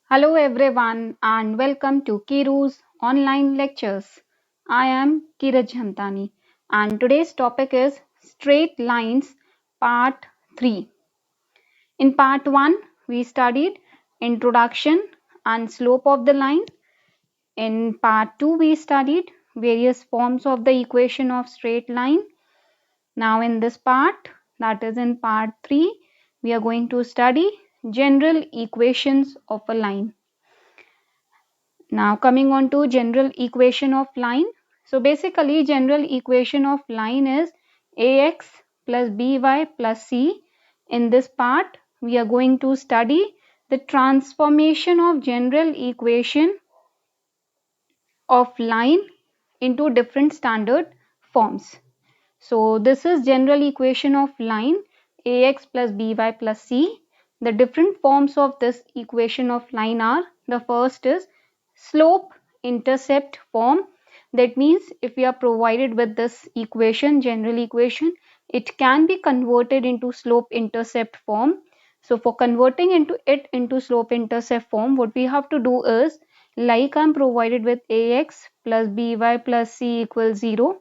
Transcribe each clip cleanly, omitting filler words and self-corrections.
Hello everyone and welcome to Kiru's online lectures. I am Kiraj Jhantani and today's topic is straight lines part 3. In part 1 we studied introduction and slope of the line. In part 2 we studied various forms of the equation of straight line. Now in this part, that is in part 3, we are going to study general equations of a line. Now coming on to general equation of line. So basically general equation of line is ax plus by plus c. In this part we are going to study the transformation of general equation of line into different standard forms. So this is general equation of line ax plus by plus c. The different forms of this equation of line are, the first is slope intercept form. That means if we are provided with this equation, general equation, it can be converted into slope intercept form. So for converting into slope intercept form, what we have to do is, like I'm provided with ax plus by plus c equals 0.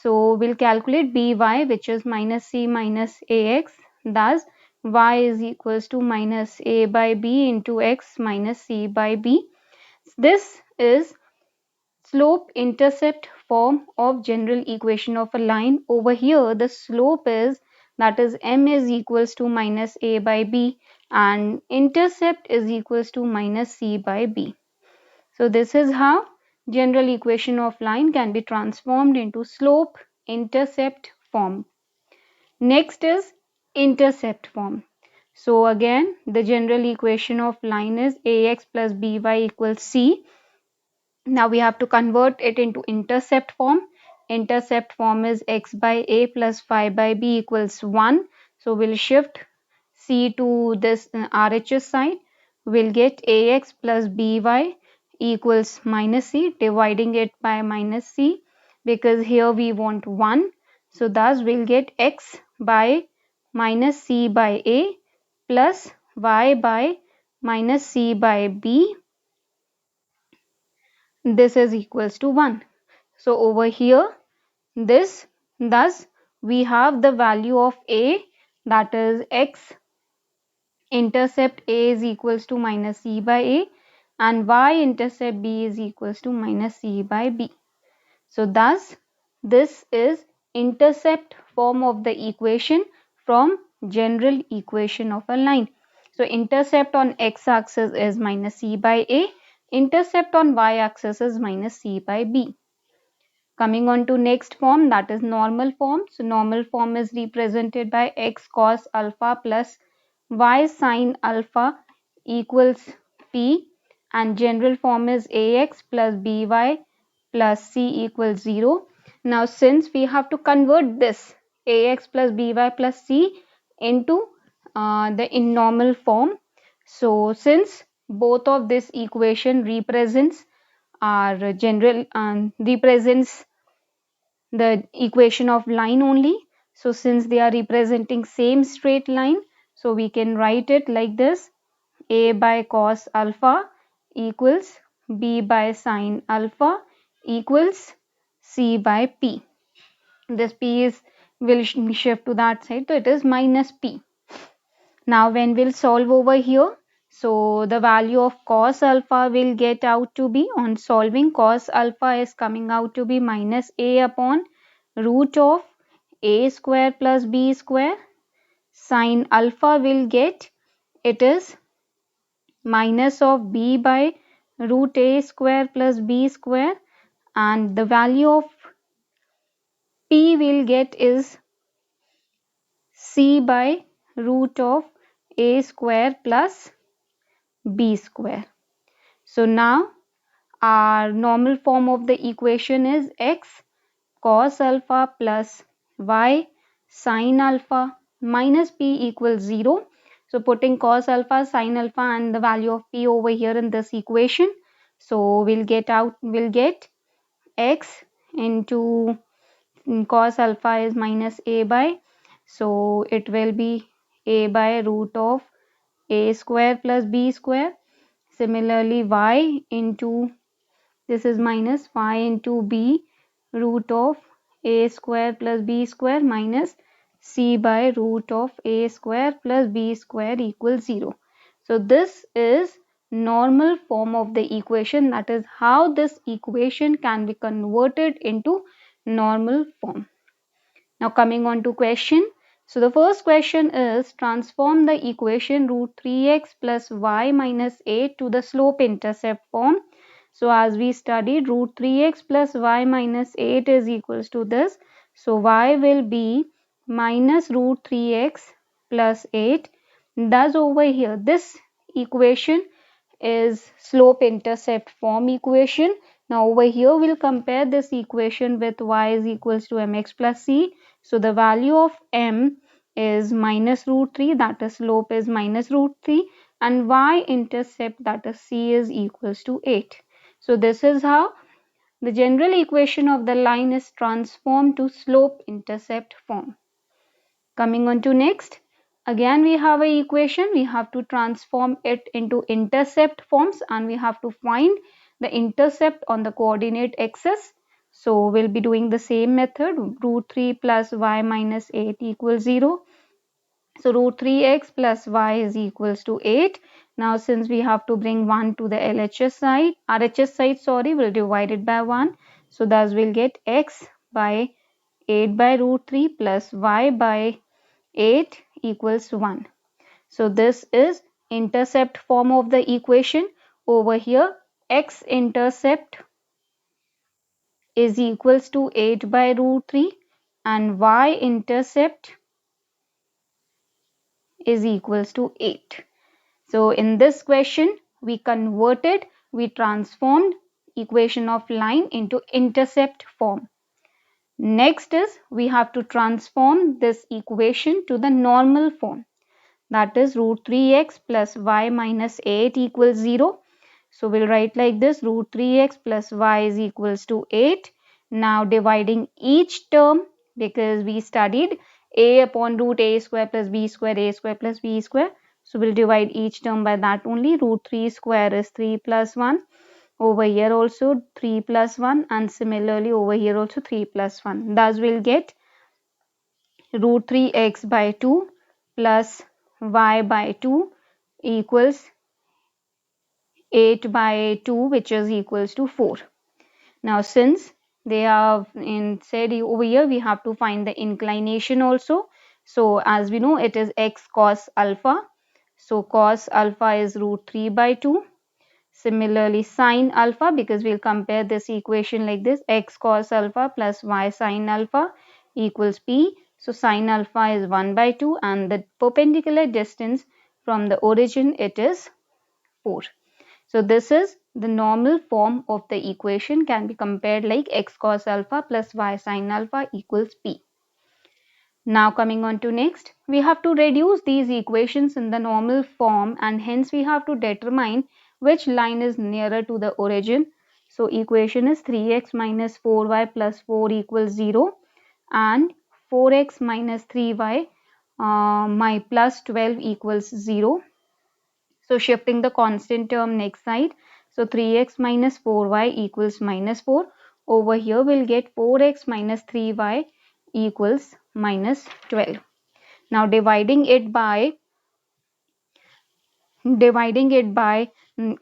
So we'll calculate by, which is minus c minus ax. Thus y is equals to minus a by b into x minus c by b. This is slope intercept form of general equation of a line. Over here the slope is, that is m is equals to minus a by b and intercept is equals to minus c by b. So this is how general equation of line can be transformed into slope intercept form. Next is intercept form. So again the general equation of line is ax plus by equals c. Now we have to convert it into intercept form. Intercept form is x by a plus phi by b equals 1. So we'll shift c to this RHS side. We'll get ax plus by equals minus c, dividing it by minus c because here we want 1. So thus we'll get x by minus c by a plus y by minus c by b. This is equals to 1. So over here thus we have the value of a, that is x intercept a is equals to minus c by a and y intercept b is equals to minus c by b. So thus this is intercept form of the equation from general equation of a line. So intercept on x-axis is minus c by a, intercept on y-axis is minus c by b. Coming on to next form, that is normal form. So normal form is represented by x cos alpha plus y sin alpha equals p, and general form is ax plus by plus c equals 0. Now since we have to convert this ax plus by plus c into the in normal form, so since both of this equation represents our general represents the equation of line only, so since they are representing same straight line, so we can write it like this: a by cos alpha equals b by sin alpha equals c by p. This p is will shift to that side, so it is minus p. Now when we'll solve over here, so the value of cos alpha will get out to be, on solving, cos alpha is coming out to be minus a upon root of a square plus b square. Sin alpha will get, it is minus of b by root a square plus b square, and the value of p will get is c by root of a square plus b square. So now our normal form of the equation is x cos alpha plus y sin alpha minus p equals 0. So putting cos alpha, sin alpha and the value of p over here in this equation, so we'll get x into cos alpha is minus a by, so it will be a by root of a square plus b square. Similarly, y into, this is minus y into b root of a square plus b square minus c by root of a square plus b square equals 0. So this is normal form of the equation. That is how this equation can be converted into normal form. Now coming on to question. So the first question is, transform the equation root 3x plus y minus 8 to the slope intercept form. So as we studied, root 3x plus y minus 8 is equals to this. So y will be minus root 3x plus 8. Thus over here, this equation is slope intercept form equation. Now over here we'll compare this equation with y is equals to mx plus c. So the value of m is minus root 3, that is slope is minus root 3, and y intercept, that is c, is equals to 8. So this is how the general equation of the line is transformed to slope intercept form. Coming on to next, again we have a equation, we have to transform it into intercept forms and we have to find the intercept on the coordinate axis. So we'll be doing the same method, root 3 plus y minus 8 equals 0. So root 3x plus y is equals to 8. Now since we have to bring 1 to the LHS side, RHS side, sorry, we'll divide it by 1. So thus we'll get x by 8 by root 3 plus y by 8 equals 1. So this is intercept form of the equation. Over here, x intercept is equals to 8 by root 3 and y intercept is equals to 8. So in this question, we transformed equation of line into intercept form. Next is, we have to transform this equation to the normal form. That is root 3x plus y minus 8 equals 0. So we'll write like this, root 3x plus y is equals to 8. Now dividing each term, because we studied a upon root a square plus b square, a square plus b square. So we'll divide each term by that only. Root 3 square is 3 plus 1. Over here also 3 plus 1, and similarly over here also 3 plus 1. Thus we'll get root 3x by 2 plus y by 2 equals 8 by 2, which is equals to 4. Now since they have said over here, we have to find the inclination also. So as we know, it is x cos alpha. So cos alpha is root 3 by 2. Similarly sin alpha, because we'll compare this equation like this, x cos alpha plus y sin alpha equals p. So sin alpha is 1 by 2 and the perpendicular distance from the origin, it is 4. So this is the normal form of the equation, can be compared like x cos alpha plus y sin alpha equals p. Now coming on to next, we have to reduce these equations in the normal form and hence we have to determine which line is nearer to the origin. So equation is 3x minus 4y plus 4 equals 0 and 4x minus 3y my plus 12 equals 0. So shifting the constant term next side. So 3x minus 4y equals minus 4. Over here we'll get 4x minus 3y equals minus 12. Now dividing it by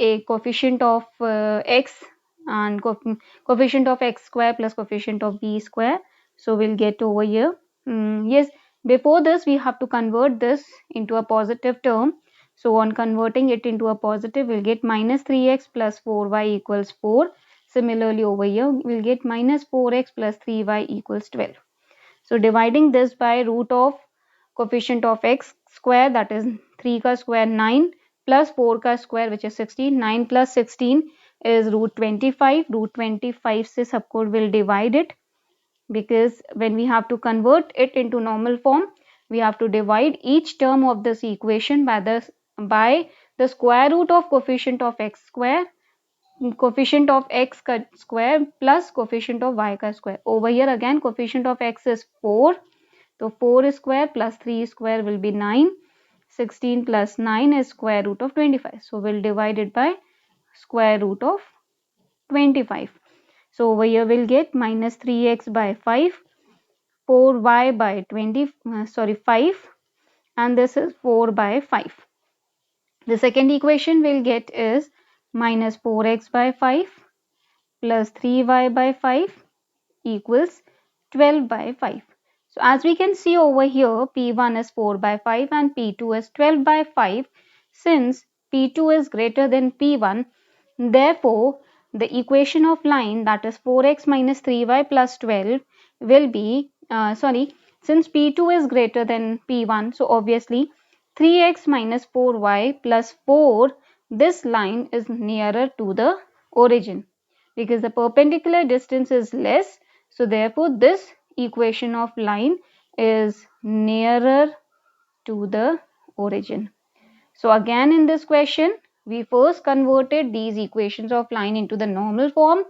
a coefficient of x and coefficient of x square plus coefficient of b square. So we'll get over here. Yes, before this we have to convert this into a positive term. So on converting it into a positive, we'll get minus 3x plus 4y equals 4. Similarly over here, we'll get minus 4x plus 3y equals 12. So dividing this by root of coefficient of x square, that is 3 ka square 9 plus 4 ka square which is 16. 9 plus 16 is root 25. Root 25 se sabko will divide it, because when we have to convert it into normal form, we have to divide each term of this equation by the square root of coefficient of x square, coefficient of x ka square plus coefficient of y ka square. Over here again coefficient of x is 4. So 4 square plus 3 square will be 9. 16 plus 9 is square root of 25. So we'll divide it by square root of 25. So over here we'll get minus 3x by 5, 4y by 5, and this is 4 by 5. The second equation we'll get is minus 4x by 5 plus 3y by 5 equals 12 by 5. So as we can see over here, P1 is 4 by 5 and P2 is 12 by 5. Since P2 is greater than P1, therefore the equation of line, that is 4x minus 3y plus 12, will be, since P2 is greater than P1, so obviously 3x minus 4y plus 4, this line is nearer to the origin because the perpendicular distance is less. So therefore this equation of line is nearer to the origin. So again in this question, we first converted these equations of line into the normal form,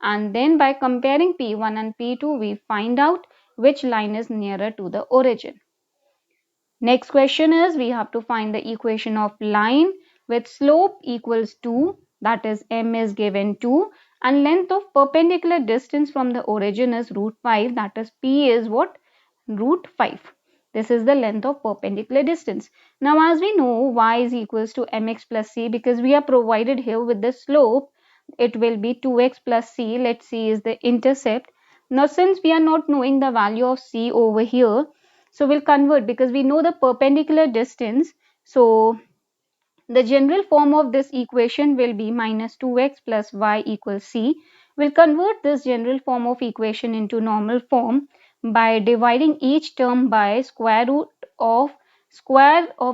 and then by comparing P1 and P2, we find out which line is nearer to the origin. Next question is, we have to find the equation of line with slope equals 2, that is m is given 2, and length of perpendicular distance from the origin is root 5, that is p is what? Root 5. This is the length of perpendicular distance. Now as we know, y is equals to mx plus c, because we are provided here with the slope, it will be 2x plus c. Let c is the intercept. Now since we are not knowing the value of c over here, so we'll convert, because we know the perpendicular distance. So the general form of this equation will be minus 2x plus y equals c. We'll convert this general form of equation into normal form by dividing each term by square of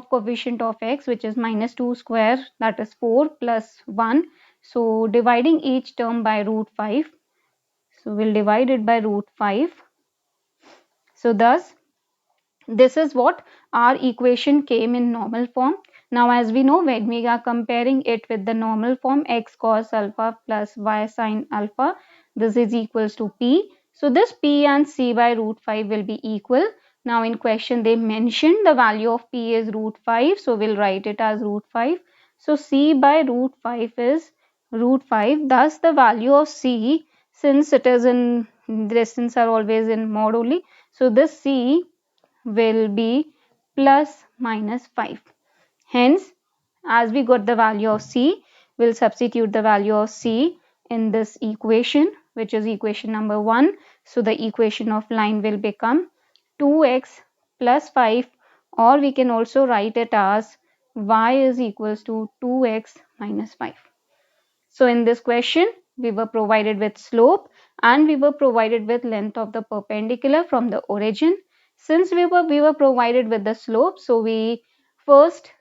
coefficient of x, which is minus 2 square, that is 4 plus 1. So dividing each term by root 5. So we'll divide it by root 5. So thus this is what our equation came in normal form. Now as we know, when we are comparing it with the normal form, x cos alpha plus y sin alpha, this is equals to p. So this p and c by root 5 will be equal. Now in question they mentioned the value of p is root 5, so we'll write it as root 5. So c by root 5 is root 5. Thus the value of c, since it is in distance are always in mod only, so this c will be plus minus 5. Hence, as we got the value of c, we'll substitute the value of c in this equation, which is equation number 1. So the equation of line will become 2x plus 5, or we can also write it as y is equals to 2x minus 5. So in this question, we were provided with slope and we were provided with length of the perpendicular from the origin. Since we were provided with the slope, so we first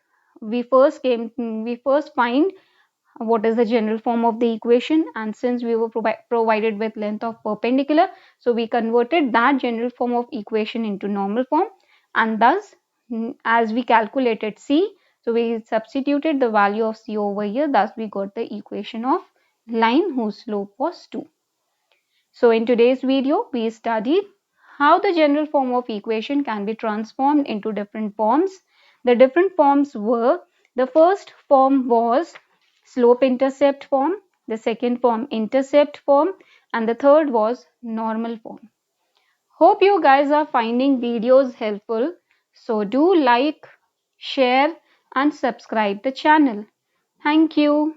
find what is the general form of the equation, and since we were provided with length of perpendicular, so we converted that general form of equation into normal form, and thus as we calculated c, so we substituted the value of c over here, thus we got the equation of line whose slope was 2. So in today's video, we studied how the general form of equation can be transformed into different forms. The different forms were, the first form was slope intercept form, the second form intercept form, and the third was normal form. Hope you guys are finding videos helpful. So do like, share and subscribe the channel. Thank you.